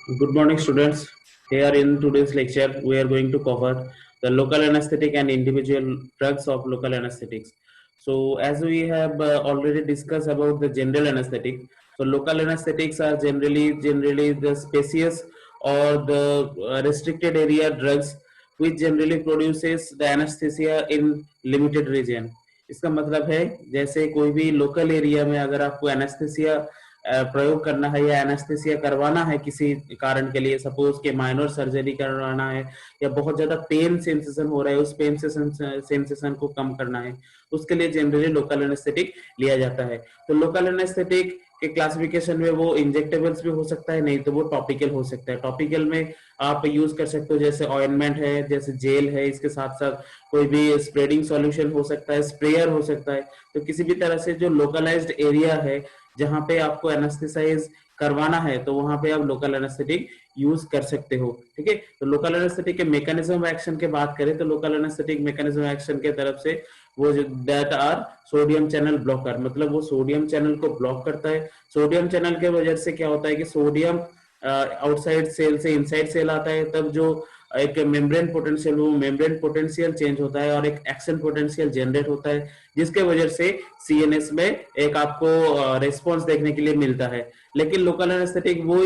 Good morning, students. Here in today's lecture, we are going to cover the local anesthetic and individual drugs of local anesthetics. So, as we have already discussed about the general anesthetic, so local anesthetics are generally the spacious or the restricted area drugs which generally produces the anesthesia in limited region. इसका मतलब है जैसे कोई भी local area में अगर आपको anaesthesia प्रयोग करना है या एनेस्थेसिया करवाना है किसी कारण के लिए, सपोज के माइनर सर्जरी करवाना है या बहुत ज्यादा पेन सेंसेशन हो रहा है, उस पेन सेंसेशन को कम करना है, उसके लिए जनरली लोकल एनेस्थेटिक लिया जाता है। तो लोकल एनेस्थेटिक के क्लासिफिकेशन में वो इंजेक्टेबल्स भी हो सकता है, नहीं तो वो टॉपिकल हो सकता है। टॉपिकल में आप यूज कर सकते हो जैसे ऑइंटमेंट है, जैसे जेल है, इसके साथ साथ कोई भी स्प्रेडिंग सॉल्यूशन हो सकता है, स्प्रेयर हो सकता है। तो किसी भी तरह से जो लोकलाइज्ड एरिया है जहां पे आपको एनेस्थेसाइज करवाना है तो वहां पे आप लोकल एनेस्थेटिक यूज कर सकते हो। ठीक है, तो लोकल एनेस्थेटिक के मैकेनिज्म ऑफ एक्शन की बात करें तो local anaesthetic mechanism of action के तरफ से वो that are sodium channel blocker, मतलब वो सोडियम चैनल को ब्लॉक करता है। सोडियम चैनल के वजह से क्या होता है कि सोडियम आउटसाइड सेल से इनसाइड सेल आता है, तब जो एक मेम्ब्रेन पोटेंशियल, वो मेम्ब्रेन पोटेंशियल चेंज होता है और एक एक्शन पोटेंशियल जनरेट होता है, जिसके वजह से सीएनएस में एक आपको रिस्पॉन्स देखने के लिए मिलता है। लेकिन लोकल एनेस्थेटिक वो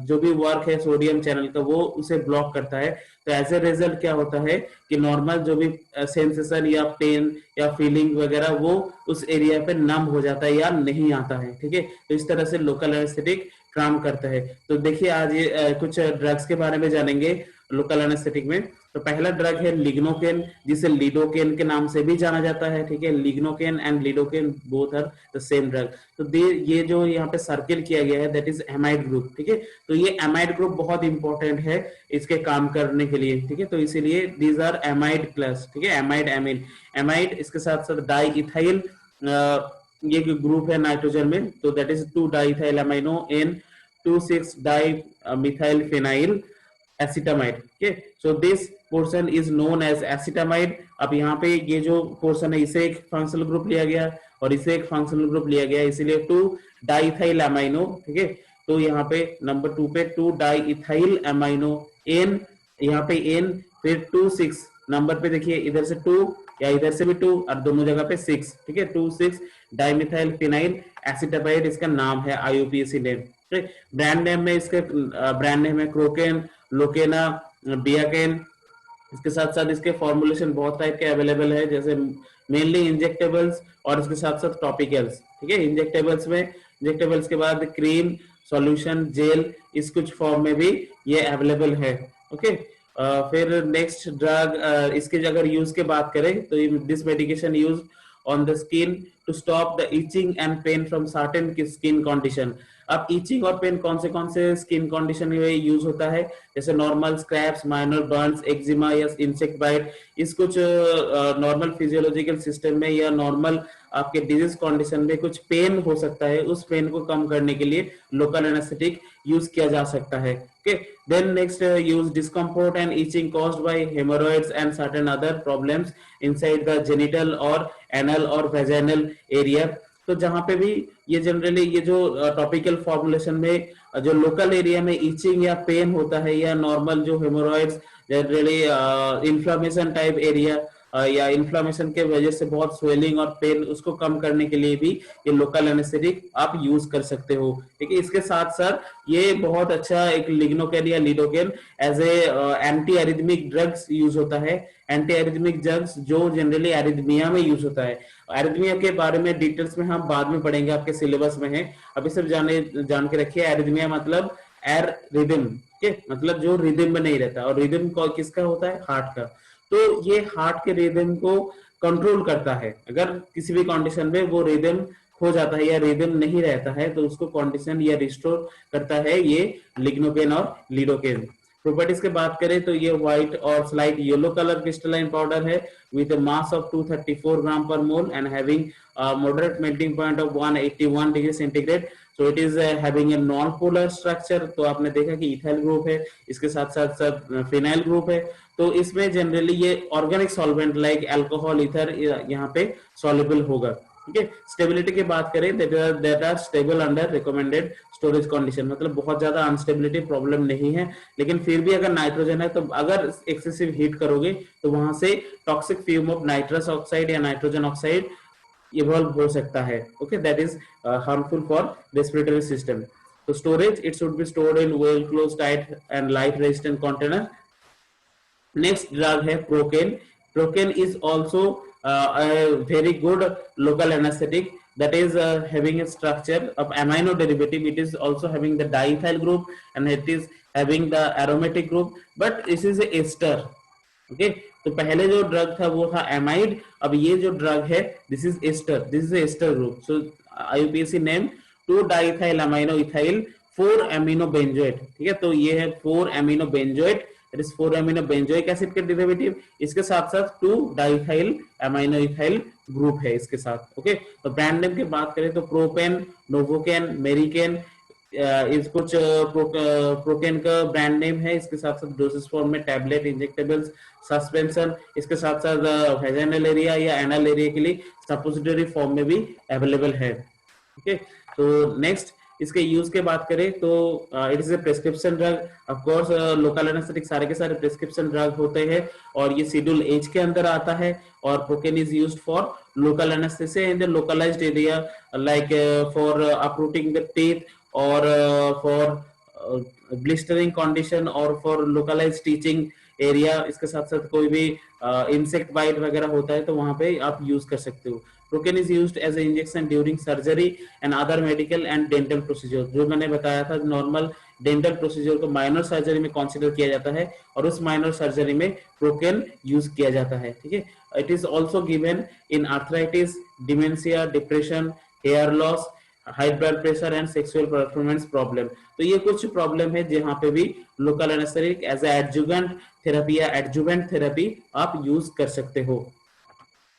जो भी वर्क है सोडियम चैनल का वो उसे ब्लॉक करता है। तो एज ए रिजल्ट क्या होता है कि नॉर्मल जो भी सेंसेशन या पेन या फीलिंग वगैरह वो उस एरिया पे नम हो जाता है या नहीं आता है। ठीक है, तो इस तरह से लोकल एनेस्थेटिक काम करता है। तो देखिए आज ये कुछ ड्रग्स के बारे में जानेंगे लोकल एनेस्थेटिक में। तो पहला ड्रग है लिग्नोकेन, जिसे लिडोकेन के नाम से भी जाना जाता है। ठीक है, lignocaine and lidocaine both are the same drug. तो ये जो यहाँ पे सर्किल किया गया है दैट इज एमाइड ग्रुप। ठीक है, तो ये एमाइड ग्रुप बहुत इंपॉर्टेंट है इसके काम करने के लिए। ठीक है, तो इसीलिए दीज आर एमाइड क्लास। ठीक है, एमाइड एमीन एमाइड, इसके साथ साथ डाई इथाइल ये ग्रुप है नाइट्रोजन में, तो that is 2 diethyl amino N 2,6 dimethyl phenyl acetamide. Okay, so this portion is known as acetamide. अब यहाँ पे ये जो पोर्शन है इसे एक फंक्शनल ग्रुप लिया गया और इसे एक फंक्शनल ग्रुप लिया गया, इसीलिए 2 डाइथाइल अमाइनो। ठीक है, तो यहाँ पे नंबर 2 पे 2 डाइथाइल अमाइनो एन, यहाँ पे एन, फिर 2,6 नंबर पे देखिए, इधर से 2 या इधर से भी 2 और दोनों जगह पे 6। ठीक है, 2,6 डाइमिथाइल फिनाइल एसिटामाइड इसका नाम है, आईयूपीएसी नेम। ब्रांड नेम में इसके ब्रांड नेम है क्रोकेन, लोकेना, बियाकेन। इसके साथ साथ इसके फॉर्मुलेशन बहुत टाइप के अवेलेबल है, जैसे मेनली इंजेक्टेबल्स और इसके साथ साथ टॉपिकल्स। ठीक है, इंजेक्टेबल्स के बाद क्रीम, सॉल्यूशन, जेल, इस कुछ फॉर्म में भी ये अवेलेबल है। ओके, फिर नेक्स्ट ड्रग इसके अगर यूज के बात करें तो this medication use on the skin to stop the itching and pain from certain skin condition. अब इचिंग और पेन कौन से स्किन कंडीशन में यूज होता है, जैसे normal scrapes, minor burns, eczema या इंसेक्ट बाइट, इस कुछ नॉर्मल फिजियोलॉजिकल सिस्टम में या नॉर्मल आपके डिजीज कंडीशन में कुछ पेन हो सकता है, उस पेन को कम करने के लिए लोकल एनेस्थेटिक यूज किया जा सकता है। Okay, then next use discomfort and itching caused by haemorrhoids and certain other problems inside the genital और एनल और वेजाइनल एरिया। तो जहां पे भी ये जनरली ये जो टॉपिकल फॉर्मुलेशन में जो लोकल एरिया में इचिंग या पेन होता है या नॉर्मल जो hemorrhoids generally inflammation type area या इन्फ्लामेशन के वजह से बहुत स्वेलिंग और पेन, उसको कम करने के लिए भी ये लोकल एनेस्थेटिक आप यूज कर सकते हो। ठीक है, इसके साथ साथ ये बहुत अच्छा एक लिग्नोकेन या lidocaine as a anti arrhythmic drugs use होता है। एंटी एरिथमिक ड्रग्स जो जनरली एरिथमिया में यूज होता है। एरिथमिया के बारे में डिटेल्स में हम बाद में पढ़ेंगे, आपके सिलेबस में है, अभी सिर्फ जान के रखिए। एरिथमिया मतलब एर रिदम के, मतलब जो रिदम में नहीं रहता, और रिदम किसका होता है, हार्ट का। तो ये हार्ट के रिदम को कंट्रोल करता है। अगर किसी भी कंडीशन में वो रिदम खो जाता है या रिदम नहीं रहता है तो उसको कंडीशन या रिस्टोर करता है ये लिग्नोकेन और लिडोकेन। प्रॉपर्टीज की बात करें तो ये व्हाइट और slight yellow colour crystalline powder है with a mass of 234 gram per mole and having a moderate melting point of 181 degree centigrade. so it is having a non polar structure। तो आपने देखा कि इथाइल ग्रुप है, इसके साथ साथ सब फिनाइल ग्रुप है। तो इसमें जनरली ये organic solvent like alcohol, ether यहाँ पे सॉल्युबल होगा। ठीक है। स्टेबिलिटी की बात करें, that are stable under recommended storage condition, मतलब बहुत ज्यादा अनस्टेबिलिटी प्रॉब्लम नहीं है, लेकिन फिर भी अगर नाइट्रोजन है तो अगर एक्सेसिव हीट करोगे तो वहां से toxic fume of nitrous oxide या नाइट्रोजन ऑक्साइड इवॉल्व हो सकता है। Okay, that is harmful for respiratory system. तो storage, it should be stored in well close, tight and light resistant container. Next drug है procaine. Procaine is also a very good local anesthetic that is having a structure of amino derivative. It is also having the diethyl group and it is having the aromatic group, but this is a ester. Okay, तो पहले जो drug था वो था amide, अब ये जो drug है this is ester, this is ester group. So IUPAC name 2 diethyl amino ethyl 4 amino benzoate. ठीक है, तो ये है 4 amino benzoate, it is 4 amino benzoic acid के डेरिवेटिव, इसके साथ साथ 2 डाइथाइल अमीनो इथाइल ग्रुप है इसके साथ। ओके, तो ब्रांड नेम की बात करें तो प्रोपेन, नोवोकेन, मेरिकेन, इस कुछ प्रोकेन का ब्रांड नेम है, इसके साथ साथ डोसेस फॉर्म में टैबलेट, इंजेक्टेबल्स, सस्पेंशन, इसके साथ साथ वेजाइनल एरिया या एनल एरिया के लिए सपोजिटरी फॉर्म में भी अवेलेबल है। ओके, तो नेक्स्ट इसके यूज के बात करें तो it is a prescription drug. Of course local anaesthetic सारे के सारे प्रेस्क्रिप्शन ड्रग होते हैं और ये शेड्यूल एच के अंदर आता है, और procaine is used for local anaesthesia in the localised area like for uprooting the teeth or for blistering condition or for localized stitching area। इसके साथ साथ कोई भी इंसेक्ट बाइट वगैरह होता है तो वहां पे आप यूज कर सकते हो। Procaine is used as a injection during surgery and other medical and dental procedure. जो मैंने बताया था नॉर्मल डेंटल प्रोसीजर को माइनर सर्जरी में कंसीडर किया जाता है और उस माइनर सर्जरी में प्रोकेन यूज किया जाता है। ठीक है, it is also given in arthritis, dementia, depression, hair loss, high blood pressure and sexual performance problem. तो ये कुछ प्रॉब्लम है जहां पे भी local anaesthetic as adjuvant therapy या एडजुवेंट थेरेपी आप यूज कर सकते हो।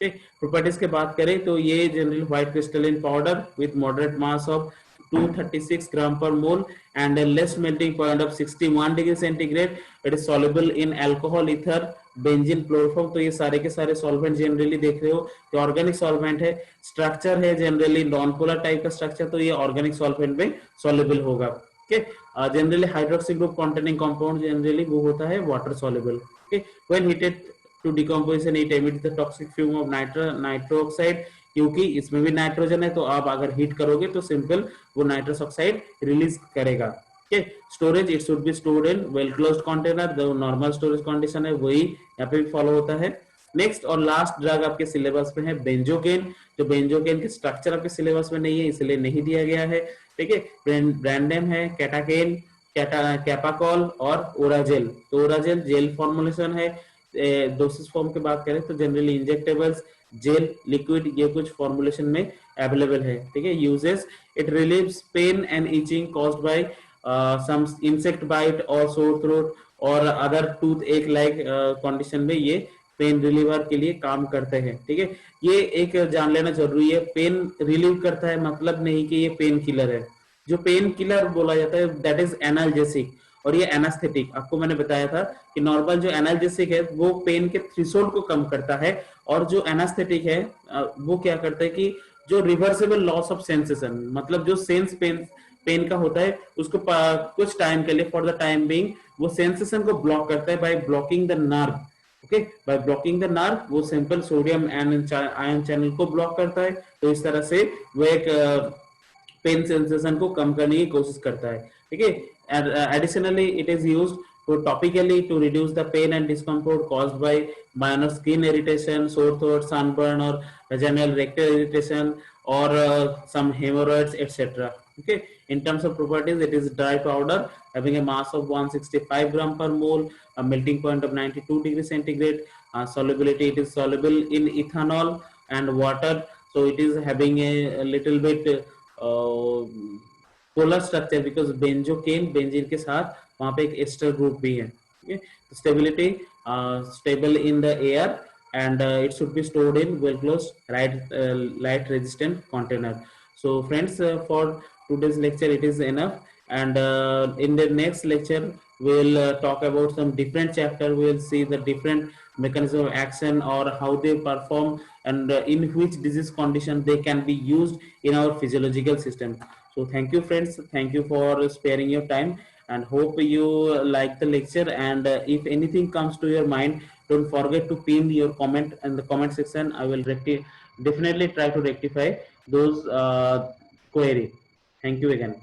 प्रॉपर्टीज के बात करें तो ये general white crystalline powder with moderate mass of 236 gram per mole and a less melting point of 61 degree centigrade. It is soluble in alcohol, ether, benzene, chloroform. तो ये सारे के सारे सॉल्वेंट जनरली देख रहे हो कि ऑर्गेनिक सॉल्वेंट है। स्ट्रक्चर है जनरली नॉन पोलर टाइप का स्ट्रक्चर, तो ये ऑर्गेनिक सॉल्वेंट में सॉल्युबल होगा। Okay, generally hydroxy group containing compound generally वो होता है water soluble. Okay, when heated to decomposition it emits the toxic fume of nitro oxide, क्योंकि इसमें भी नाइट्रोजन है तो आप अगर हीट करोगे तो सिंपल वो नाइट्रस ऑक्साइड रिलीज करेगा। Okay, storage, it should be stored in well closed container, जो नॉर्मल स्टोरेज कंडीशन है वही यहाँ पे भी फॉलो होता है। नेक्स्ट और लास्ट ड्रग आपके सिलेबस में है बेंजोकेन। जो बेंजोकेन के स्ट्रक्चर आपके सिलेबस में नहीं है इसलिए नहीं दिया गया है। ठीक है, ब्रांड नेम है कैटाकेन, कैपाकॉल और ओराजेल। तो ओराजेल जेल फॉर्मुलेशन है। डोसेस फॉर्म की बात करें तो जनरली इंजेक्टेबल्स, जेल, लिक्विड, ये कुछ फॉर्मुलेशन में अवेलेबल है। ठीक है, uses, it relieves pain and itching caused by some insect bite और सोर थ्रोट और other toothache like condition में ये पेन रिलीवर के लिए काम करते हैं। ठीक है, ये एक जान लेना जरूरी है, पेन रिलीव करता है मतलब नहीं कि ये पेन किलर है। जो पेन किलर बोला जाता है दैट इज एनाल्जेसिक, और ये एनास्थेटिक। आपको मैंने बताया था कि नॉर्मल जो एनाल्जेसिक है वो पेन के थ्रेशोल्ड को कम करता है, और जो एनास्थेटिक है वो क्या करता है कि जो रिवर्सिबल लॉस ऑफ सेंसेशन, मतलब जो सेंस पेन का होता है उसको कुछ टाइम के लिए फॉर द टाइम बीइंग वो सेंसेशन को ब्लॉक करता है by blocking the nerve. Okay, by blocking the nerve वो simple sodium and ion channel को ब्लॉक करता है। तो इस तरह से वो एक पेन सेंसेशन को कम करने की कोशिश करता है। ठीक है, additionally it is used to topically to reduce the pain and discomfort caused by minor skin irritation, sore throat, sunburn or vaginal rectal irritation or some hemorrhoids etc. Okay, in terms of properties it is dry powder having a mass of 165 gram per mole, a melting point of 92 degree centigrade, solubility, it is soluble in ethanol and water, so it is having a little bit polar structure because benzocaine benzene के साथ वहां पे एक ester group भी है। Stability, stable in the air and it should be stored in well closed light resistant container. So friends, for today's lecture it is enough, and in the next lecture we'll talk about some different chapter. We'll see the different mechanism of action or how they perform, and in which disease condition they can be used in our physiological system. So thank you friends, thank you for sparing your time, and hope you like the lecture. And if anything comes to your mind, don't forget to pin your comment in the comment section. I will definitely try to rectify those query. Thank you again.